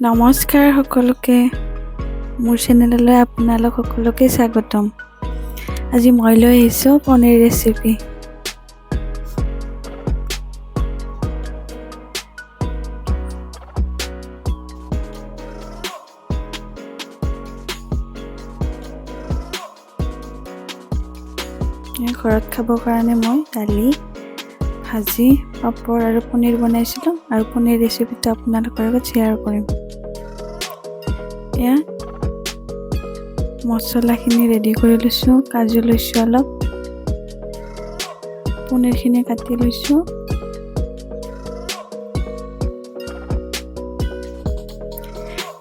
নমস্কাৰ সকলোকে মোৰ চেনেললৈ আপোনালোক সকলোকে স্বাগতম। আজি মই লৈ আহিছোঁ পনীৰ ৰেচিপি। ঘৰত খাবৰ কাৰণে মই দালি, ভাজি, পাপৰ আৰু পনীৰ বনাইছিলোঁ আৰু পনীৰ ৰেচিপিটো আপোনালোকৰ লগত শ্বেয়াৰ কৰিম। এয়া মছলাখিনি ৰেডি কৰি লৈছোঁ। কাজু লৈছোঁ অলপ, পনীৰখিনি কাটি লৈছোঁ,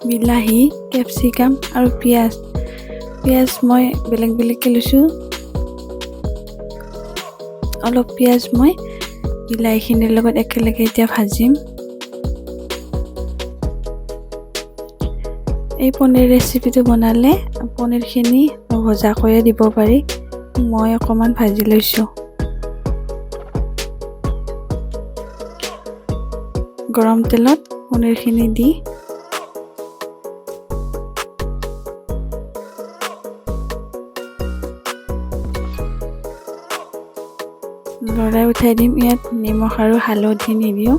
বিলাহী, কেপচিকাম আৰু পিঁয়াজ মই বেলেগ বেলেগকৈ লৈছোঁ। অলপ পিঁয়াজ মই বিলাহীখিনিৰ লগত একেলগে এতিয়া ভাজিম। এই পনীৰ ৰেচিপিটো বনালে পনীৰখিনি ভজাকৈয়ে দিব পাৰি। মই অকণমান ভাজি লৈছোঁ। গৰম তেলত পনীৰখিনি দি লৰাই উঠাই দিম। ইয়াত নিমখ আৰু হালধি নিদিওঁ।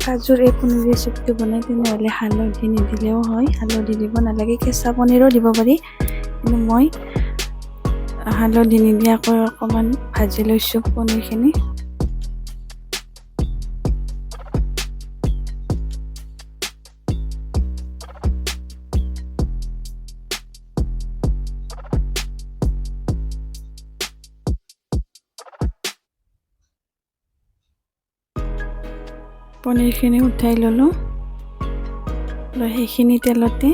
কাজুৰ এই পনীৰ ৰেচিপিটো বনাই তেনেহ'লে হালধি নিদিলেও হয়, হালধি দিব নালাগে। কেঁচা পনীৰো দিব পাৰি, কিন্তু মই হালধি নিদিয়াকৈ অকণমান ভাজি লৈছোঁ পনীৰখিনি। পনীৰখিনি উঠাই ল'লোঁ। সেইখিনি তেলতে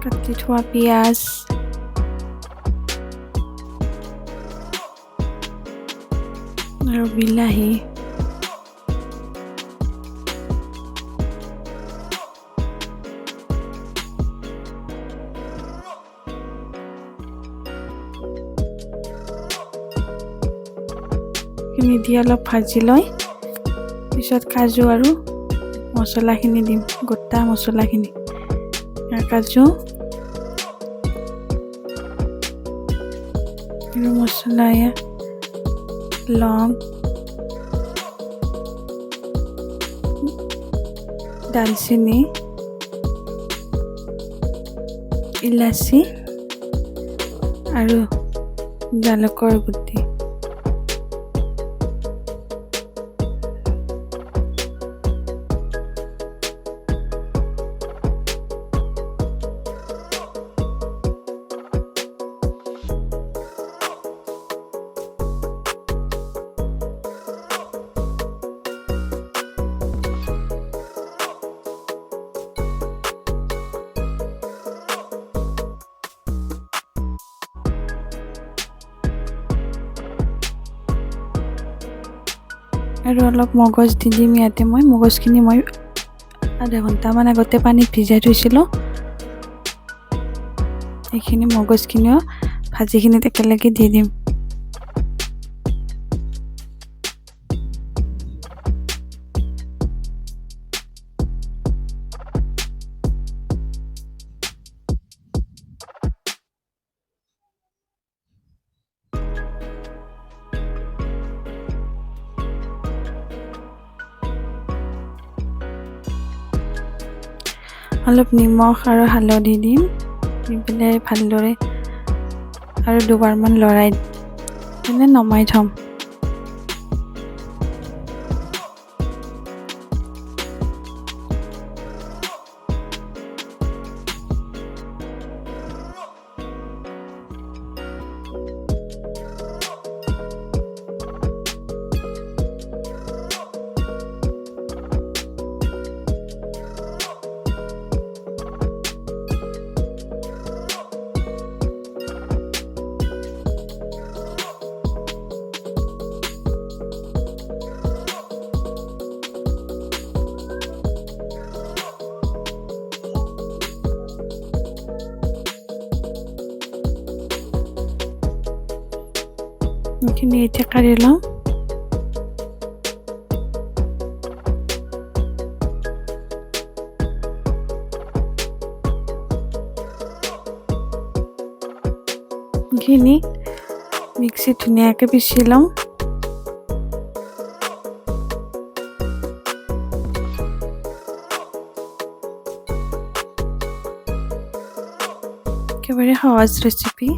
কাটি থোৱা পিঁয়াজ, আৰু বিলাহী, খিনি দি অলপ ভাজি লৈ পিছত কাজু আৰু মছলাখিনি দিম, গোটা মছলাখিনি। কাজু আৰু মছলা, লং, দালচিনি, ইলাচি আৰু জালুকৰ গুটি। আৰু অলপ মগজ দি দিম ইয়াতে। মগজখিনি মই আধা ঘণ্টামান আগতে পানীত ভিজাই থৈছিলোঁ। এইখিনি মগজখিনিও ভাজিখিনিত একেলগে দি দিম। অলপ নিমখ আৰু হালধি দিম, দি পেলাই ভালদৰে আৰু দুবাৰমান লৰাই কিনে নমাই থ'ম। এইখিনি এতিয়া কাঢ়ি লওঁ। এইখিনি মিক্সিত ধুনীয়াকৈ পিচি লওঁ। একেবাৰে সহজ ৰেচিপি।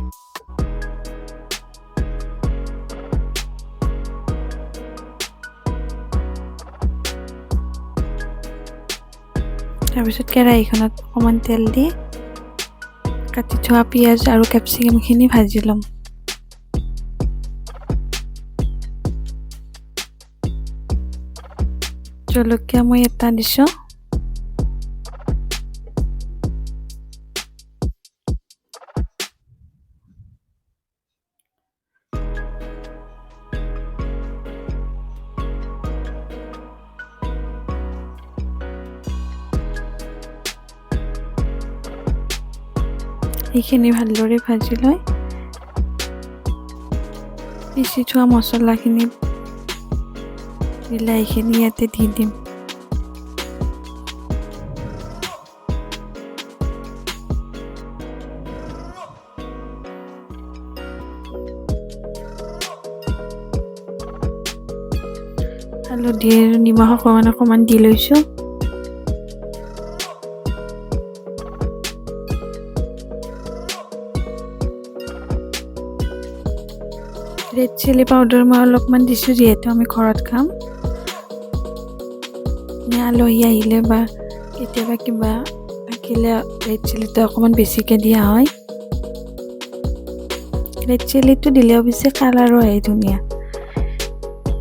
তাৰপিছত কেৰাহীখনত অকণমান তেল দি কাটি থোৱা পিঁয়াজ আৰু কেপচিকামখিনি ভাজি ল'ম। জলকীয়া মই এটা দিছোঁ। এইখিনি ভালদৰে ভাজি লৈ পিচি থোৱা মছলাখিনি বিলাহীখিনি ইয়াতে দি দিম। হালধি আৰু নিমখ অকণমান দি লৈছোঁ। ৰেড চিলি পাউডাৰ মই অলপমান দিছোঁ, যিহেতু আমি ঘৰত খাম। আলহী আহিলে বা কেতিয়াবা কিবা থাকিলে ৰেড চিলিটো অকণমান বেছিকৈ দিয়া হয়। ৰেড চিলিটো দিলেও বেছি কালাৰো আহে ধুনীয়া,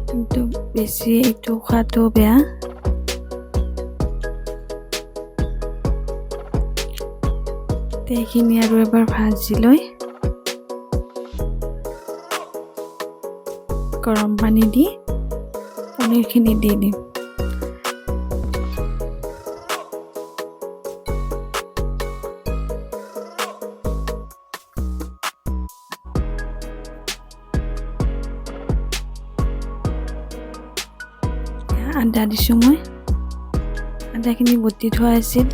কিন্তু বেছি এইটো খোৱাটো বেয়া। এইখিনি আৰু এবাৰ ভাজি লৈ গৰম পানী দি পনীৰখিনি দি দিম। আদা দিছোঁ মই, আদাখিনি বটি থোৱা আছিল।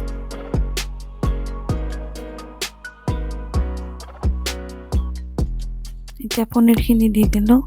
এতিয়া পনীৰখিনি দি দিলোঁ।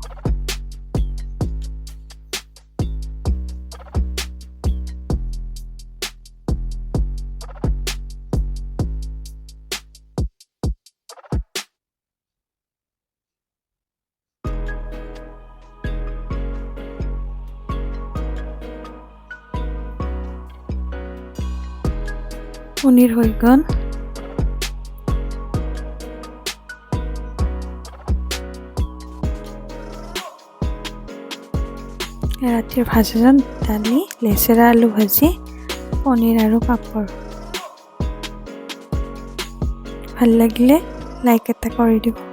পনীৰ হৈ গ'ল। ৰাতিৰ ভাজা দালি, লেচেৰা আলু ভাজি, পনীৰ আৰু পাপৰ। ভাল লাগিলে লাইক এটা কৰি দিব।